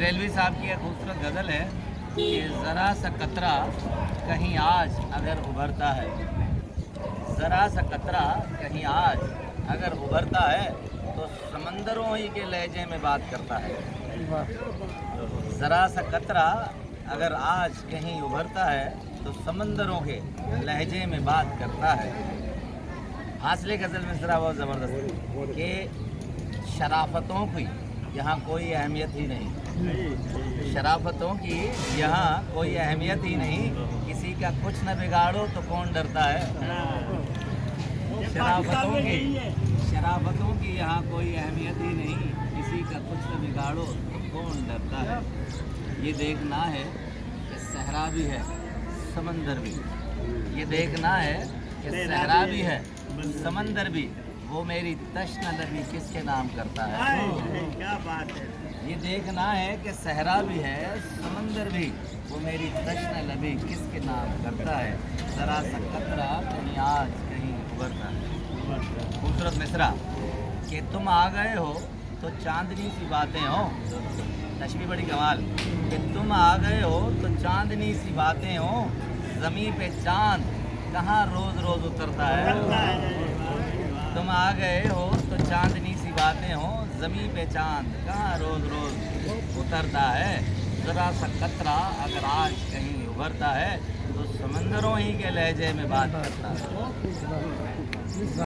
बरेलवी साहब की एक खूबसूरत गज़ल है कि ज़रा सा कतरा कहीं आज अगर उभरता है, ज़रा सा कतरा कहीं आज अगर उभरता है तो समंदरों ही के लहजे में बात करता है। ज़रा सा कतरा अगर आज कहीं उभरता है तो समंदरों के लहजे में बात करता है। हासिल गज़ल मिसरा बहुत ज़बरदस्त कि शराफतों की यहाँ कोई अहमियत ही नहीं, शराफतों की यहाँ कोई अहमियत ही नहीं, किसी का कुछ न बिगाड़ो तो कौन डरता है। शराफतों की यहाँ कोई अहमियत ही नहीं, किसी का कुछ न बिगाड़ो तो कौन डरता है। ये देखना है कि सहरा भी है समंदर भी, ये देखना है कि सहरा भी है समंदर भी, वो मेरी तश्न लबी किसके नाम करता है। क्या बात है। ये देखना है कि सहरा भी है समंदर भी, वो मेरी तश्न लबी किसके नाम करता है। ज़रा सा कतरा कहीं आज कहीं उभरता है। खूबसूरत मिसरा कि तुम आ गए हो तो चांदनी सी बातें हो, नशमी बड़ी कमाल कि तुम आ गए हो तो चांदनी सी बातें हो, ज़मीं पे चांद कहाँ रोज़ रोज़ उतरता है। तुम आ गए हो तो चांदनी सी बातें हो, ज़मीं पे चांद कहाँ रोज़ रोज़ उतरता है। ज़रा सा कतरा अगर आज कहीं उभरता है तो समंदरों ही के लहजे में बात करता है।